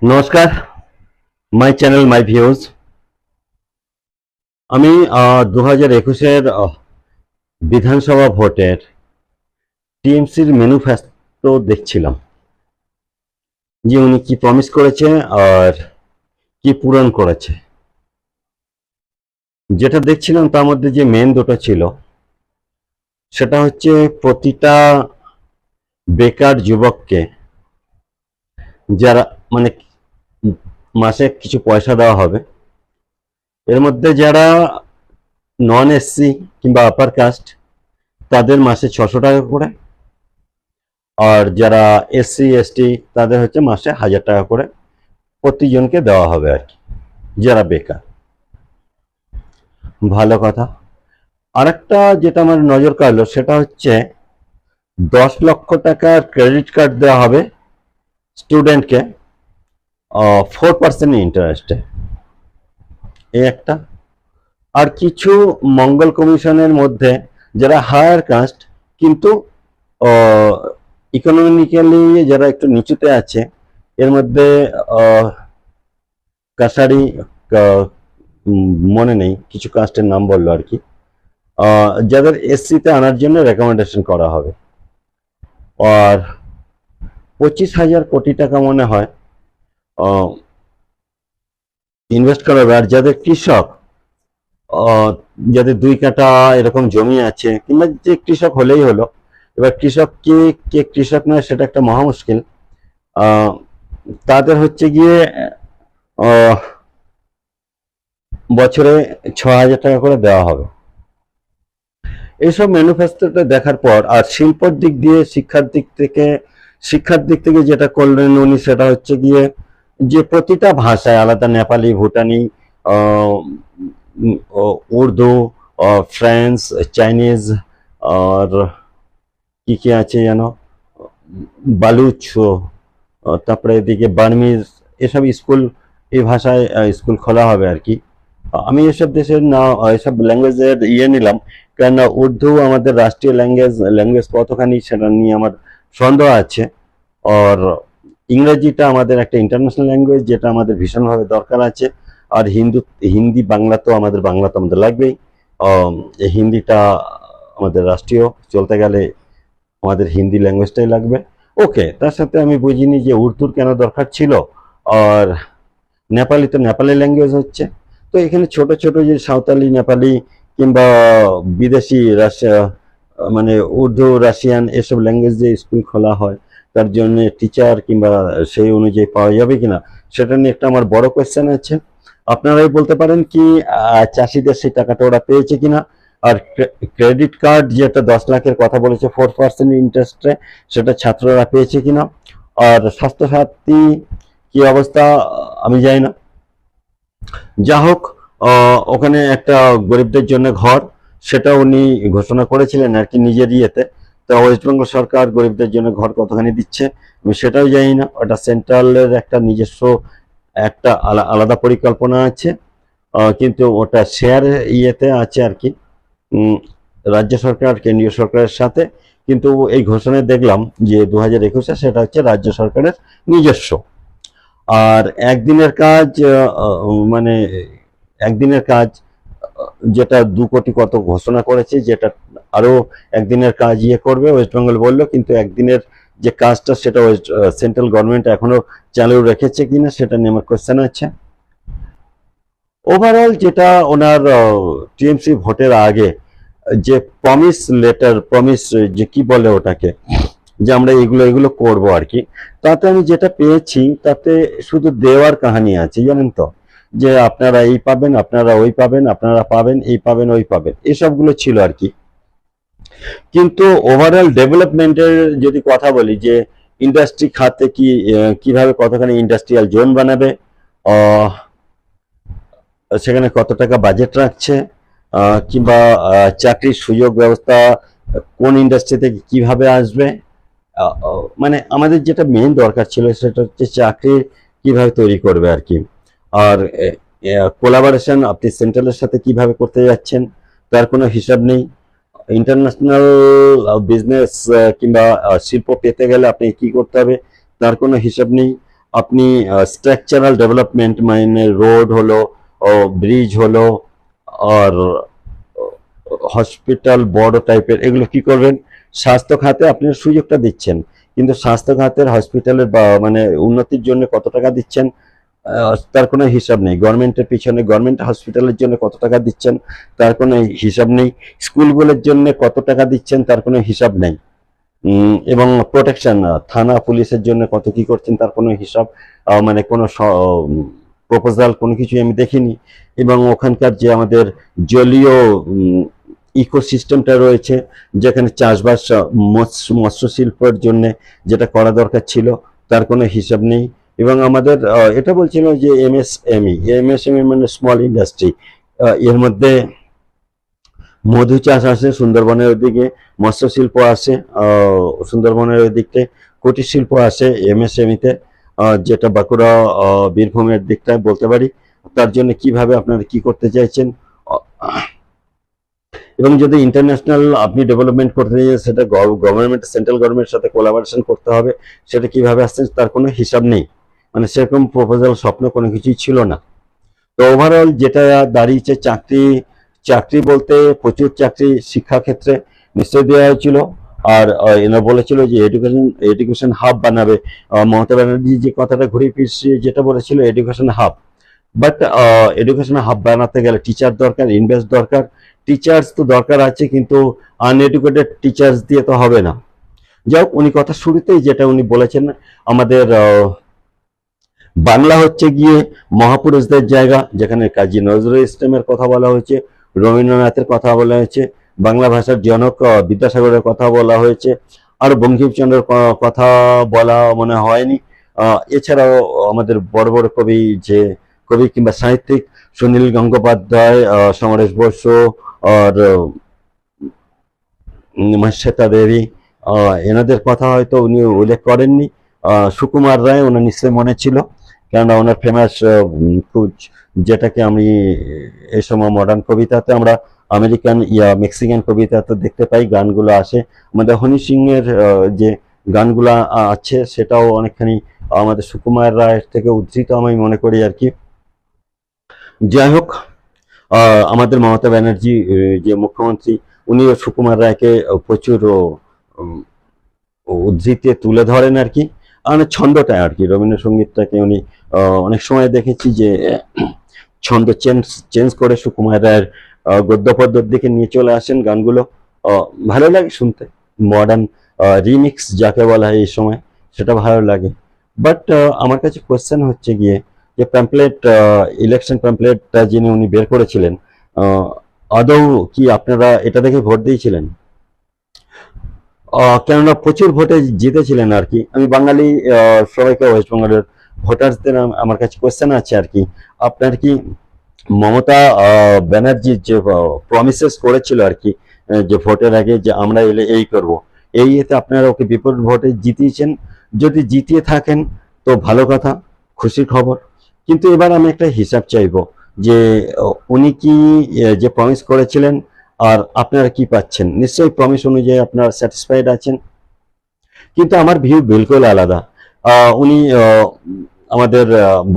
নমস্কার, my channel my views. আমি 2021-এর বিধানসভা ভোটের টিএমসির ম্যানিফেস্টো দেখছিলাম যে উনি কি প্রমিস করেছে আর কি পূরণ করেছে। যেটা দেখছিলাম তার মধ্যে যে মেন দুটো ছিল সেটা হচ্ছে প্রতিটা বেকার যুবককে যারা মানে মাসে কিছু পয়সা দেওয়া হবে। এর মধ্যে যারা নন এসসি কিংবা আপার কাস্ট তাদের মাসে 600 টাকা করে, আর যারা এসসি এসটি তাদের হচ্ছে মাসে 1000 টাকা করে প্রতিজনকে দেওয়া হবে আর কি, যারা বেকার। ভালো কথা। আরেকটা যেটা আমার নজর কাড়লো সেটা হচ্ছে 10 লক্ষ টাকার ক্রেডিট কার্ড দেওয়া হবে স্টুডেন্টকে 4% ইন্টারেস্টে। এই একটা। আর কিছু মঙ্গল কমিশনের মধ্যে যারা হায়ার কাস্ট কিন্তু ইকোনমিক্যালি যারা একটু নিচুতে আছে, এর মধ্যে কাছারি, মনে নেই কিছু কাস্টের নাম বললো আর কি, যাদের এসসিতে আনার জন্য রেকমেন্ডেশন করা হবে। আর 25,000 কোটি টাকা মনে হয় ইনভেস্ট করা হবে। আর যাদের কৃষক, যাদের 2 কাঠা এরকম জমি আছে, কিংবা যে কৃষক হলেই হলো, এবার কৃষক কে কৃষক নয় সেটা একটা মহা মুশকিল, তাদের হচ্ছে গিয়ে বছরে 6,000 টাকা করে দেওয়া হবে। এইসব ম্যানিফেস্টোটা দেখার পর, আর শিল্পর দিক দিয়ে শিক্ষার দিক থেকে যেটা করলেন উনি সেটা হচ্ছে গিয়ে যে প্রতিটা ভাষায় আলাদা, নেপালি, ভুটানি, উর্দু, ফ্রেঞ্চ, চাইনিজ, আর কি কি আছে যেন, বালুচ, তারপরে এদিকে বার্মিজ, এসব স্কুল, এই ভাষায় স্কুল খোলা হবে আর কি। আমি এসব দেশের না এসব ল্যাঙ্গুয়েজের নিলাম, কেননা উর্দু আমাদের রাষ্ট্রীয় ল্যাঙ্গুয়েজ কতখানি সেটা নিয়ে আমার সন্দেহ আছে। আর ইংরেজিটা আমাদের একটা ইন্টারন্যাশনাল ল্যাঙ্গুয়েজ, যেটা আমাদের ভীষণভাবে দরকার আছে। আর হিন্দি, বাংলা তো আমাদের লাগবেই। এই হিন্দিটা আমাদের রাষ্ট্রীয়, চলতে গেলে আমাদের হিন্দি ল্যাঙ্গুয়েজটাই লাগবে। ওকে, তার সাথে আমি বুঝিনি যে উর্দুর কেন দরকার ছিল। আর নেপালি তো নেপালি ল্যাঙ্গুয়েজ হচ্ছে। তো এখানে ছোট ছোট যে সাঁওতালি, নেপালি কিংবা বিদেশি মানে উর্দু, রাশিয়ান, এসব ল্যাঙ্গুয়েজ যে স্কুল খোলা হয়, তার জন্য টিচার কিংবা সেই অনুযায়ী পাওয়া যাবে কিনা সেটা নিয়ে একটা আমার বড় কোয়েশ্চেন আছে। আপনারাই বলতে পারেন কি চাষিদের সেই টাকাটা ওরা পেয়েছে কিনা। আর ক্রেডিট কার্ড যেটা 10 লাখের কথা বলেছে 4% ইন্টারেস্টে, সেটা ছাত্ররা পেয়েছে কিনা। আর স্বাস্থ্যসাথী কি অবস্থা আমি জানি না। যা হোক, ওখানে একটা গরিবদের জন্য ঘর, সেটা উনি ঘোষণা করেছিলেন আর কি নিজের ইয়েতে। তো ওয়েস্ট বেঙ্গল সরকার গরিবদের জন্য ঘর কতখানি দিচ্ছে আমি সেটাও জানি না। ওটা সেন্ট্রালের একটা নিজস্ব একটা আলাদা পরিকল্পনা আছে, কিন্তু ওটা শেয়ার ইয়েতে আছে আর কি, রাজ্য সরকার কেন্দ্রীয় সরকারের সাথে। কিন্তু এই ঘোষণায় দেখলাম যে 2021-এ সেটা হচ্ছে রাজ্য সরকারের নিজস্ব। আর একদিনের কাজ, মানে একদিনের কাজ, যেটা 2 কোটি কত ঘোষণা করেছে, যেটা আরো একদিনের কাজ করবে ওয়েস্ট বেঙ্গল বললো, কিন্তু একদিনের যে কাজটা সেটা সেন্ট্রাল গভর্নমেন্ট এখনো চালু রেখেছে কিনা সেটা নিয়ে আমার কোয়েশ্চেন আছে। ওভারঅল যেটা ওনার টিএমসি ভোটের আগে যে প্রমিস যে কি বলে ওটাকে, যে আমরা এগুলো এগুলো করবো আর কি, তাতে আমি যেটা পেয়েছি তাতে শুধু দেওয়ার কাহিনী আছে, জানেন তো, যে আপনারা এই পাবেন, আপনারা ওই পাবেন, আপনারা পাবেন এই পাবেন ওই পাবেন, এসবগুলো ছিল আর কি। কিন্তু ওভারঅল ডেভেলপমেন্টের যদি কথা বলি, যে ইন্ডাস্ট্রি খাতে কিভাবে কতখানি ইন্ডাস্ট্রিয়াল জোন বানাবে, সেখানে কত টাকা বাজেট রাখছে, কিংবা চাকরির সুযোগ ব্যবস্থা কোন ইন্ডাস্ট্রি থেকে কিভাবে আসবে, মানে আমাদের যেটা মেইন দরকার ছিল সেটা হচ্ছে চাকরি কিভাবে তৈরি করবে আর কি। আর কোলাবোরেশন আপনি সেন্ট্রালের সাথে কিভাবে করতে যাচ্ছেন তার কোনো হিসাব নেই। ইন্টারন্যাশনাল বিজনেস কিংবা শিল্প পেতে গেলে আপনি কি করতে হবে তার কোনো হিসাব নেই। আপনি স্ট্রাকচারাল ডেভেলপমেন্ট মানে রোড হলো, ব্রিজ হলো, আর হসপিটাল বড় টাইপের, এগুলো কি করবেন? স্বাস্থ্য খাতে আপনি সুযোগটা দিচ্ছেন, কিন্তু স্বাস্থ্য খাতের হসপিটালের বা মানে উন্নতির জন্য কত টাকা দিচ্ছেন তার কোনো হিসাব নেই। গভর্নমেন্টের পিছনে, গভর্নমেন্ট হসপিটালের জন্য কত টাকা দিচ্ছেন তার কোনো হিসাব নেই। স্কুলগুলোর জন্য কত টাকা দিচ্ছেন তার কোনো হিসাব নেই। এবং প্রোটেকশন, থানা পুলিশের জন্য কত কি করছেন তার কোনো হিসাব মানে কোনো প্রপোজাল কোনো কিছু আমি দেখিনি। এবং ওখানকার যে আমাদের জলীয় ইকোসিস্টেমটা রয়েছে, যেখানে চাষবাস, মৎস্য শিল্পের জন্য যেটা করা দরকার ছিল তার কোনো হিসাব নেই। এবং আমাদের এটা বলছিল যে এমএসএমই মানে স্মল ইন্ডাস্ট্রি, এর মধ্যে মধু চাষ আসে সুন্দরবনের ওদিকে, মৎস্য শিল্প আসে সুন্দরবনের ওদিকে, কুটির শিল্প আসে এমএসএমইতে, যেটা বাঁকুড়া বীরভূমের দিকটায় বলতে পারি। তার জন্য কিভাবে আপনারা কি করতে চাইছেন, এবং যদি ইন্টারন্যাশনাল আপনি ডেভেলপমেন্ট করতে চাই সেটা গভর্নমেন্ট, সেন্ট্রাল গভর্নমেন্টের সাথে কোলাবোরেশন করতে হবে, সেটা কিভাবে আসছে তার কোনো হিসাব নেই। মানে সেরকম প্রপোজাল, স্বপ্ন কোনো কিছুই ছিল না। তো ওভারঅল যেটা দাঁড়িয়েছে, চাকরি চাকরি বলতে প্রচুর চাকরি শিক্ষা ক্ষেত্রে নিশ্চয় দেওয়া হয়েছিল। আর এরা বলেছিল যে এডুকেশন হাব বানাবে। মমতা ব্যানার্জি যে কথাটা ঘুরে ফিরিয়ে যেটা বলেছিল education hub, but education hub বানাতে গেলে টিচার দরকার, ইনভেস্ট দরকার। টিচার্স তো দরকার আছে, কিন্তু আনএডুকেটেড টিচার্স দিয়ে তো হবে না। যাই হোক, উনি কথা শুরুতেই যেটা উনি বলেছেন, আমাদের বাংলা হচ্ছে গিয়ে মহাপুরুষদের জায়গা, যেখানে কাজী নজরুল ইসলামের কথা বলা হয়েছে, রবীন্দ্রনাথের কথা বলা হয়েছে, বাংলা ভাষার জনক বিদ্যাসাগরের কথা বলা হয়েছে, আর বঙ্কিমচন্দ্রের কথা বলা মনে হয়নি। এছাড়াও আমাদের বড় বড় কবি কিংবা সাহিত্যিক সুনীল গঙ্গোপাধ্যায়, সমরেশ বসু, আর মহেশ্বেতা দেবী, এনাদের কথা হয়তো উনি উল্লেখ করেননি। সুকুমার রায় ওনার নিশ্চয়ই মনে ছিল, কেননা ওনার ফেমাস যেটাকে আমি এই সময় মডার্ন কবিতাতে আমরা আমেরিকান মেক্সিকান কবিতাতে দেখতে পাই, গানগুলো আসে। আমাদের হনি সিং এর যে গানগুলো আছে সেটাও অনেকখানি আমাদের সুকুমার রায়ের থেকে উদ্ধৃত আমি মনে করি আর কি। যাই হোক, আমাদের মমতা ব্যানার্জি যে মুখ্যমন্ত্রী, উনিও সুকুমার রায়কে প্রচুর উদ্ধৃতি তুলে ধরেন আর কি। মানে ছন্দটা আর কি, রবীন্দ্রসঙ্গীতটাকে উনি অনেক সময় দেখেছি যে ছন্দ চেঞ্জ করে সুকুমার রায়ের গদ্য পদ্যের দিকে নিয়ে চলে আসেন গানগুলো। ভালো লাগে শুনতে, মডার্ন রিমিক্স যাকে বলা হয় এই সময়, সেটা ভালো লাগে। বাট আমার কাছে কোয়েশ্চেন হচ্ছে গিয়ে যে প্যাম্পলেট, ইলেকশন প্যাম্পলেটটা যিনি উনি বের করেছিলেন, আদৌ কি আপনারা এটা দেখে ভোট দিয়েছিলেন? কেননা প্রচুর ভোটে জিতেছিলেন আর কি। আমি বাঙালি সবাইকে, ওয়েস্ট বেঙ্গলের ভোটারদের আমার কাছে কোয়েশ্চেন আছে আর কি, আপনার কি মমতা ব্যানার্জি যে প্রমিসেস করেছিল আর কি, যে ভোটের আগে যে আমরা এলে এই করব, এই এতে আপনারা ওকে বিপুল ভোটে জিতিয়েছেন? যদি জিতিয়ে থাকেন তো ভালো কথা, খুশির খবর। কিন্তু এবার আমি একটা হিসাব চাইবো যে উনি কি যে প্রমিস করেছিলেন আর আপনারা কি পাচ্ছেন। নিশ্চয়ই প্রমিস অনুযায়ী আপনারা স্যাটিসফাইড আছেন, কিন্তু আমার ভিউ বিলকুল আলাদা। উনি আমাদের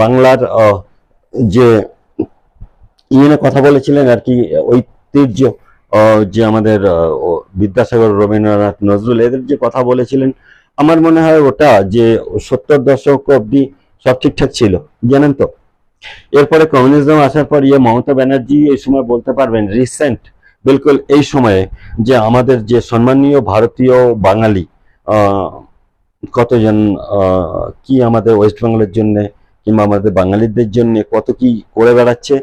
বাংলার যে কথা বলেছিলেন আর কি, ঐতিহ্য, যে আমাদের বিদ্যাসাগর, রবীন্দ্রনাথ, নজরুল এদের যে কথা বলেছিলেন, আমার মনে হয় ওটা যে 70 দশক অব্দি সব ঠিকঠাক ছিল, জানেন তো। এরপরে কমিউনিজম আসার পর মমতা ব্যানার্জি এই সময় বলতে পারবেন রিসেন্ট, বিলকুল এই সময়ে, যে আমাদের যে সম্মানীয় ভারতীয় বাঙালি কতজন কি আমাদের ওয়েস্ট বেঙ্গলের জন্য কিংবা আমাদের বাঙালিদের জন্য কত কি করে বেড়াচ্ছে।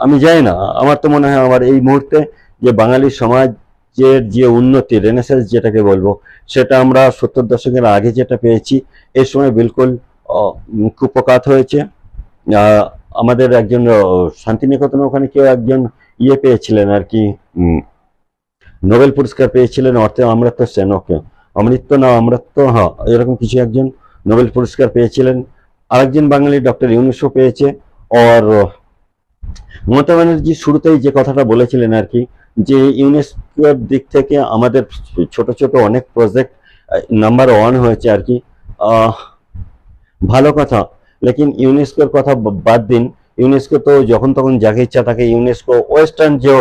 আমি জানি না, আমার তো মনে হয় আমার এই মুহূর্তে যে বাঙালি সমাজের যে উন্নতি, রেনেসাঁস যেটাকে বলবো, সেটা আমরা 70 দশকের আগে যেটা পেয়েছি এই সময় বিলকুল কুপকাত হয়েছে। আমাদের একজন শান্তিনিকেতন ওখানে কেউ একজন পেয়েছিলেন আর কি, নোবেল পুরস্কার পেয়েছিলেন অমর্ত্য সেন, ওকে অমৃত্য না অমৃত্য, হ্যাঁ এরকম কিছু একজন নোবেল পুরস্কার পেয়েছিলেন। আরেকজন বাঙালি ডক্টর ইউনুসও পেয়েছে। আর মমতা ব্যানার্জি শুরুতেই যে কথাটা বলেছিলেন আর কি, যে ইউনেস্কোর দিক থেকে আমাদের ছোট ছোট অনেক প্রজেক্ট নাম্বার 1 হয়েছে আর কি। ভালো কথা, লেকিন ইউনেস্কোর কথা বাদ দিন। ইউনেস্কো তো যখন তখন যাকে ইচ্ছা তাকে ইউনেস্কো ওয়েস্টার্ন যে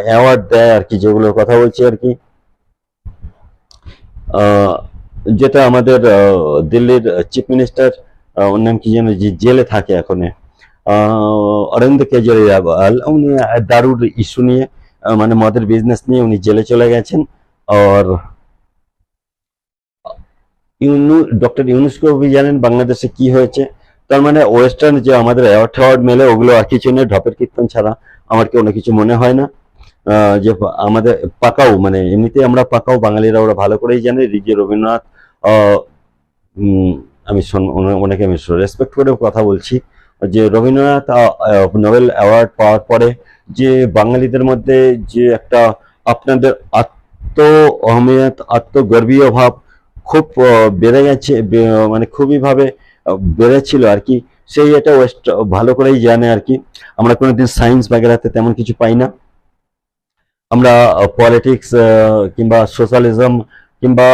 অ্যাওয়ার্ড দেয় আর কি, যেগুলোর কথা বলছি আর কি, আহ, যেটা আমাদের দিল্লির চিফ মিনিস্টার, ওর নাম কি যেন, যে জেলে থাকে এখন, অরবিন্দ কেজরিওয়াল, উনি দারুর ইস্যু নিয়ে, মানে মদের বিজনেস নিয়ে উনি জেলে চলে গেছেন। আর ডক্টর ইউনুসকে भी জানেন বাংলাদেশে কি হয়েছে। তার মানে ওয়েস্টার্ন যে আমাদের অ্যাওয়ার্ড টাওয়ার্ড মেলে ওগুলো আর কিছু নেই, ঢপের কীর্তন ছাড়া আমার কি অন্য কিছু মনে হয় না। যে আমাদের পাকাও, মানে এমনিতে আমরা পাকাও বাঙালিরা, ওরা ভালো করেই জানে যে রবীন্দ্রনাথ, আহ, আমি ওনাকে আমি রেসপেক্ট করে কথা বলছি, যে রবীন্দ্রনাথ নোবেল অ্যাওয়ার্ড পাওয়ার পরে যে বাঙালিদের মধ্যে যে একটা আপনাদের আত্ম অহমিয়ত, আত্মগর্বীয় ভাব খুব বেড়ে গেছে, মানে খুবই ভাবে বেড়েছিল আর কি, সেই এটা ওয়েস্ট ভালো করেই জানে আর কি। আমরা কোনোদিন সায়েন্স বাগেরাতে তেমন কিছু পাই না, আমরা পলিটিক্স কিংবা সোশ্যালিজম কিংবা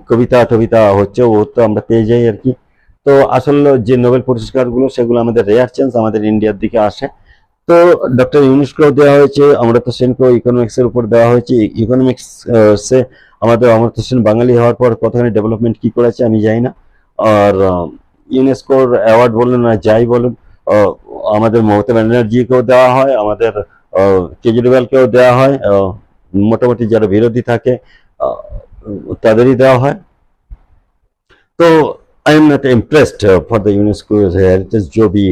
কবিতা টবিতা হচ্ছে ও তো আমরা পেয়ে যাই আর কি। তো আসলে যে নোবেল পুরস্কারগুলো সেগুলো আমাদের রেয়ার চান্স আমাদের ইন্ডিয়ার দিকে আসে। তো ডক্টর ইউনুসকেও দেওয়া হয়েছে, অমর্ত্য সেনকেও ইকোনমিক্স এর উপর দেওয়া হয়েছে। ইকোনমিক্স সে আমাদের অমর্ত্য সেন বাঙালি হওয়ার পর কতখানি ডেভেলপমেন্ট কি করেছে আমি জানি না। আর ইউনেস্কোর অ্যাওয়ার্ড বলুন না যাই বলুন, আমাদের মমতা ব্যানার্জিকেও দেওয়া হয়, আমাদের কেজরিওয়ালকেও দেওয়া হয়, মোটামুটি যারা বিরোধী থাকে তাদেরই দেওয়া হয়। তো I am not impressed for the UNESCO heritage जो भी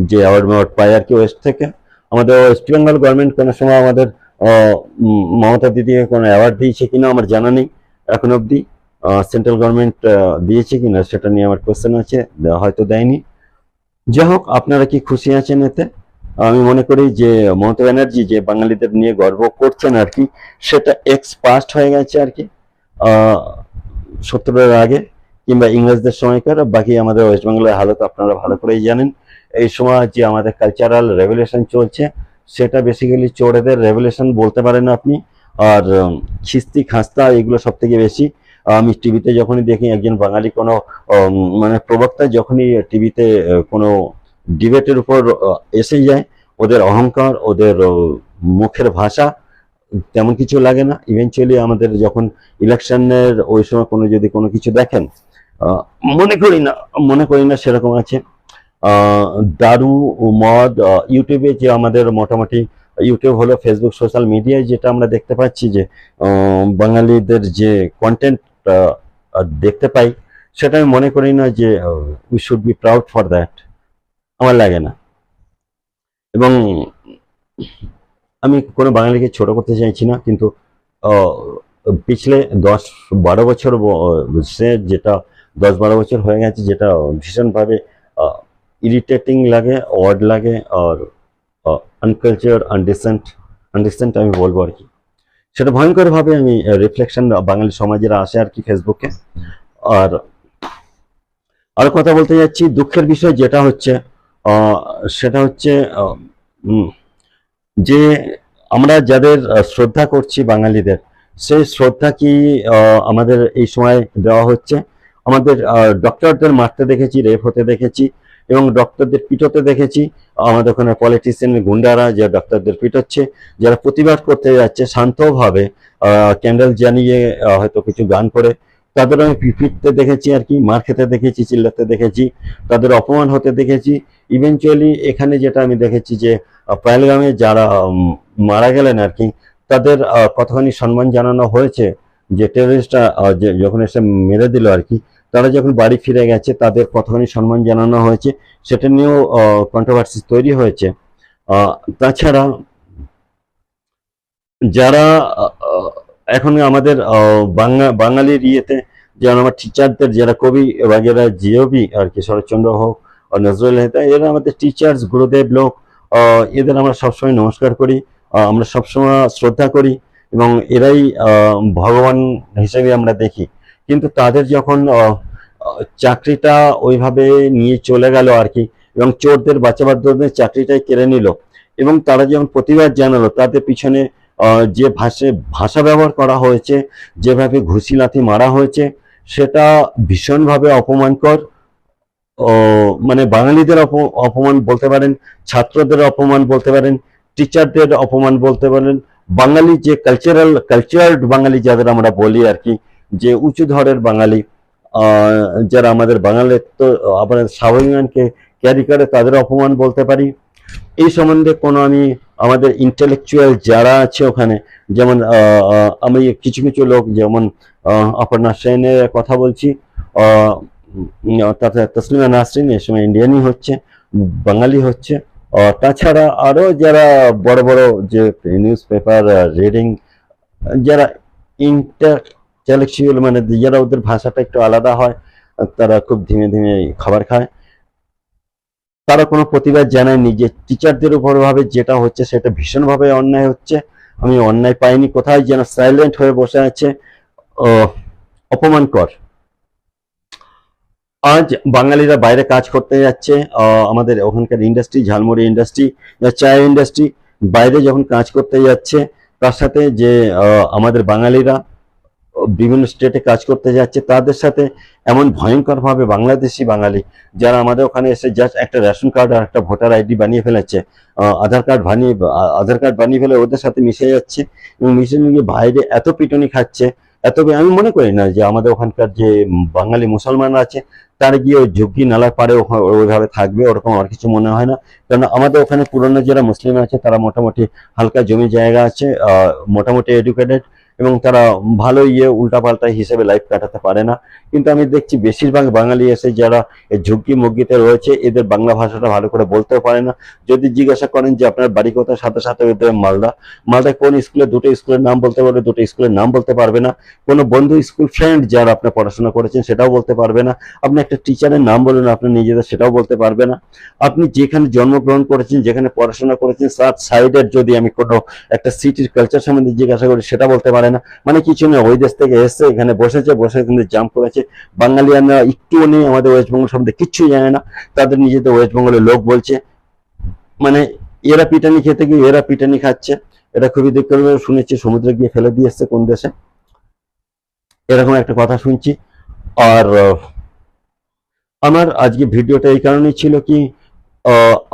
যে অ্যাওয়ার্ড ম্যাওয়ার্ড পায় আর কি ওয়েস্ট থেকে। আমাদের ওয়েস্ট বেঙ্গল গভর্নমেন্ট কোনো সময় আমাদের মমতা দিদিকে কোনো অ্যাওয়ার্ড দিয়েছে কিনা আমার জানা নেই এখন অবধি। সেন্ট্রাল গভর্নমেন্ট দিয়েছে কিনা সেটা নিয়ে আমার কোয়েশ্চেন আছে, হয়তো দেয়নি। যাই হোক, আপনারা কি খুশি আছেন এতে? আমি মনে করি যে মমতা ব্যানার্জি যে বাঙালিদের নিয়ে গর্ব করছেন আর কি, সেটা এক্স পাস্ট হয়ে গেছে আর কি, 70-এর আগে কিংবা ইংরেজদের সময়কার। বাকি আমাদের ওয়েস্ট বেঙ্গলের হালত আপনারা ভালো করেই জানেন। এই সময় যে আমাদের কালচারাল রেভলিউশন চলছে, সেটা বেসিক্যালি চোরেদের রেভলিউশন বলতে পারেন আপনি। আর খিস্তি খাস্তা এগুলো সব থেকে বেশি। আমি টিভিতে যখনই দেখি একজন বাঙালি কোনো মানে প্রবক্তা যখনই টিভিতে কোনো ডিবেটের উপর এসে যায়, ওদের অহংকার, ওদের মুখের ভাষা তেমন কিছু লাগে না। ইভেনচুয়ালি আমাদের যখন ইলেকশনের ওই সময় কোনো যদি কোনো কিছু দেখেন, মনে করি না সেরকম আছে। দারু ও মদ, ইউটিউবে যে আমাদের মোটামুটি, ইউটিউব হলো ফেসবুক সোশ্যাল মিডিয়ায় যেটা আমরা দেখতে পাচ্ছি যে বাঙালিদের যে কন্টেন্ট দেখতে পাই, সেটা আমি মনে করি না যে we should be proud for that, আমার লাগে না। এবং আমি কোনো বাঙালিকে ছোট করতে চাইছি না, কিন্তু পিছলে 10-12 বছর সে যেটা 10-12 বছর হয়ে গেছে, যেটা ভীষণভাবে ইরিটেটিং লাগে, অড লাগে, আর আনকালচার, আনডিসেন্ট আমি বলবো আর কি। সেটা ভয়ঙ্করভাবে আমি রিফ্লেকশন বাঙালি সমাজের আসে আর কি ফেসবুকে। আর আরো কথা বলতে যাচ্ছি, দুঃখের বিষয় যেটা হচ্ছে সেটা হচ্ছে যে আমরা যাদের শ্রদ্ধা করছি বাঙালিদের, সেই শ্রদ্ধা কি আমাদের এই সময় দেওয়া হচ্ছে? আমাদের ডক্টরদের মারতে দেখেছি, রেপ হতে দেখেছি, এবং ডক্টরদের পিটোতে দেখেছি। আমাদের ওখানে পলিটিশিয়ান গুন্ডারা যে ডক্টরদের পিটোচ্ছে, যারা প্রতিবাদ করতে যাচ্ছে শান্তভাবে ক্যান্ডেল জ্বালিয়ে হয়তো কিছু গান করে, তাদের আমি পিটতে দেখেছি আর কি, মার খেতে দেখেছি, চিল্লাতে দেখেছি, তাদের অপমান হতে দেখেছি। ইভেনচুয়ালি এখানে যেটা আমি দেখেছি যে পহেলগামে যারা মারা গেলেন আর কি, তাদের কতখানি সম্মান জানানো হয়েছে, যে টেররিস্টরা যখন এসে মেরে দিল আর কি, তারা যখন বাড়ি ফিরে গেছে তাদের কতখানি সম্মান জানানো হয়েছে, সেটা নিয়েও কন্ট্রোভার্সি তৈরি হয়েছে। তাছাড়া যারা এখন আমাদের বাঙালির ইয়েতে, যেমন আমার টিচারদের যারা কবি বাগেরা জিওবি আর কি, শরৎচন্দ্র হোক, নজরুল মেহতা, এরা আমাদের টিচার্স, গুরুদেব লোক, এদের আমরা সবসময় নমস্কার করি, আমরা সবসময় শ্রদ্ধা করি, এবং এরাই ভগবান হিসেবে আমরা দেখি। কিন্তু তাদের যখন চাকরিটা ওইভাবে নিয়ে চলে গেল আর কি, এবং চোরদের বাঁচাবার জন্য চাকরিটাই কেড়ে নিল, এবং তারা যখন প্রতিবাদ জানালো, তাদের পিছনে যে ভাষা ব্যবহার করা হয়েছে, যেভাবে ঘুষি লাথি মারা হয়েছে, সেটা ভীষণভাবে অপমানকর। ও মানে বাঙালিদের অপমান বলতে পারেন, ছাত্রদের অপমান বলতে পারেন, টিচারদের অপমান বলতে পারেন, বাঙালি যে কালচারাল বাঙালি যাদের আমরা বলি আর কি, যে উঁচু ধরের বাঙালি, যারা আমাদের বাঙালির তো আমাদের স্বাভিমানকে ক্যারি করে, তাদের অপমান বলতে পারি। এই সম্বন্ধে কোনো আমি আমাদের ইন্টেলেকচুয়াল যারা আছে ওখানে, যেমন আমি কিছু কিছু লোক, যেমন অপর্ণা সেনের কথা বলছি, তাতে তসলিমা নাসরিন এই সময় ইন্ডিয়ানই হচ্ছে, বাঙালি হচ্ছে। তাছাড়া আরো যারা বড় বড় যে নিউজ পেপার রিডিং, যারা ইন্টেলেকচুয়াল মানে যারা ওদের ভাষাটা একটু আলাদা হয়, তারা খুব ধীমে ধীমে খাবার খায়, তারা কোনো প্রতিবাদ জানায়নি যে টিচারদের উপর ভাবে যেটা হচ্ছে সেটা ভীষণভাবে অন্যায় হচ্ছে। আমি অন্যায় পাইনি, কোথায় যেন সাইলেন্ট হয়ে বসে আছে। অপমানকর। আজ বাঙালিরা বাইরে কাজ করতে যাচ্ছে, আমাদের ওখানকার ইন্ডাস্ট্রি, ঝালমুড়ি ইন্ডাস্ট্রি, চায় ইন্ডাস্ট্রি, বাইরে যখন কাজ করতে যাচ্ছে, তার সাথে যে আমাদের বাঙালিরা বিভিন্ন স্টেটে কাজ করতে যাচ্ছে, তাদের সাথে এমন ভয়ঙ্করভাবে বাংলাদেশি বাঙালি যারা আমাদের ওখানে এসে জাস্ট একটা রেশন কার্ড আর একটা ভোটার আইডি বানিয়ে ফেলেছে, আধার কার্ড বানিয়ে ফেলে ওদের সাথে মিশে যাচ্ছে, এবং মিশে নিয়ে বাইরে এত পিটুনি খাচ্ছে। আমি মনে করি না যে আমাদের ওখানকার যে বাঙালি মুসলমানরা আছে তারা গিয়ে ওই ঝুঁকি নালার পাড়ে ওইভাবে থাকবে, ওরকম আমার কিছু মনে হয় না। কারণ আমাদের ওখানে পুরনো যারা মুসলিম আছে তারা মোটামুটি হালকা জমি জায়গা আছে, মোটামুটি এডুকেটেড, এবং তারা ভালো উল্টাপাল্টা হিসেবে লাইফ কাটাতে পারে না। কিন্তু আমি দেখছি বেশিরভাগ বাঙালি এসে যারা এই ঝুঁকি মুগ্গিতে রয়েছে, এদের বাংলা ভাষাটা ভালো করে বলতেও পারে না। যদি জিজ্ঞাসা করেন যে আপনার বাড়ি কোথায়, সাথে সাথে ওদের মালদায় কোন স্কুলে, দুটো স্কুলের নাম বলতে পারবে, দুটো স্কুলের নাম বলতে পারবে না। কোনো বন্ধু, স্কুল ফ্রেন্ড যারা আপনার পড়াশোনা করেছেন সেটাও বলতে পারবে না। আপনি একটা টিচারের নাম বলুন আপনার নিজেদের, সেটাও বলতে পারবে না। আপনি যেখানে জন্মগ্রহণ করেছেন, যেখানে পড়াশোনা করেছেন, তার সাইডের যদি আমি কোনো একটা সিটির কালচার সম্বন্ধে জিজ্ঞাসা করি সেটা বলতে পারে না। মানে কিছু নেই, ওই দেশ থেকে এসছে, এখানে বসে কিন্তু জাম্প করেছে। বাঙালিয়ানরা একটুও নেই আমাদের ওয়েস্ট বেঙ্গল সম্বন্ধে, কিচ্ছু জানে না। তাদের নিজেদের ওয়েস্ট বেঙ্গলের লোক বলছে, মানে এরা পিটানি খেতে গিয়ে এরা পিটানি খাচ্ছে। এটা খুবই দুঃখজনক। শুনেছি সমুদ্রে গিয়ে ফেলে দিয়ে এসছে কোন দেশে, এরকম একটা কথা শুনছি। আর আমার আজকে ভিডিওটা এই কারণেই ছিল কি,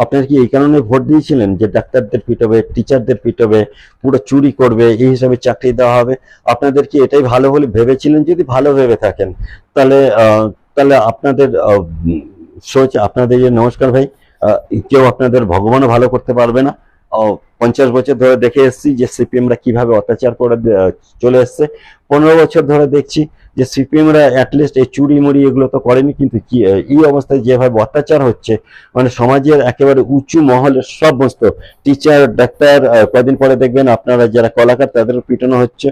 আপনার কি এই কারণে ভোট দিয়েছিলেন যে ডাক্তারদের পিটাবে, টিচারদের পিটাবে, পুরো চুরি করবে, এই হিসাবে চাকরি দেওয়া হবে? আপনাদের কি এটাই ভালো বলে ভেবেছিলেন? যদি ভালো ভেবে থাকেন তাহলে আপনাদের সোচ, আপনাদের নমস্কার ভাই, কেউ আপনাদের ভগবানও ভালো করতে পারবে না। 50 বছর ধরে দেখে এসেছি যে সিপিএমরা কিভাবে অত্যাচার করে চলে এসছে। 15 বছর ধরে দেখছি যে সিপিএমরা অ্যাটলিস্ট এই চুরি মুড়ি এগুলো তো করেনি, কিন্তু কি এই অবস্থায় যেভাবে অত্যাচার হচ্ছে, মানে সমাজের একেবারে উঁচু মহলের সমস্ত টিচার, ডাক্তার, কদিন পরে দেখবেন আপনারা যারা কলাকার তাদেরও পিটানো হচ্ছে।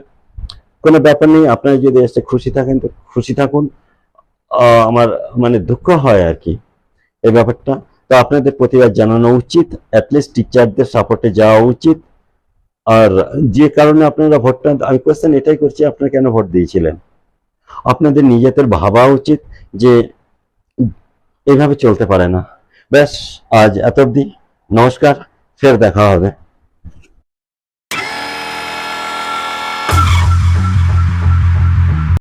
কোনো ব্যাপার নেই, আপনারা যদি এসে খুশি থাকেন তো খুশি থাকুন। আমার মানে দুঃখ হয় আর কি এই ব্যাপারটা। তো আপনাদের প্রতিবাদ জানানো উচিত, অ্যাটলিস্ট টিচারদের সাপোর্টে যাওয়া উচিত। আর যে কারণে আপনারা ভোটটা, আমি কোয়েশ্চেন এটাই করছি, আপনারা কেন ভোট দিয়েছিলেন? আপনাদের নিজেদের ভাবা উচিত যে এইভাবে চলতে পারে না। ব্যাস, আজ এত অবধি। নমস্কার, ফের দেখা হবে।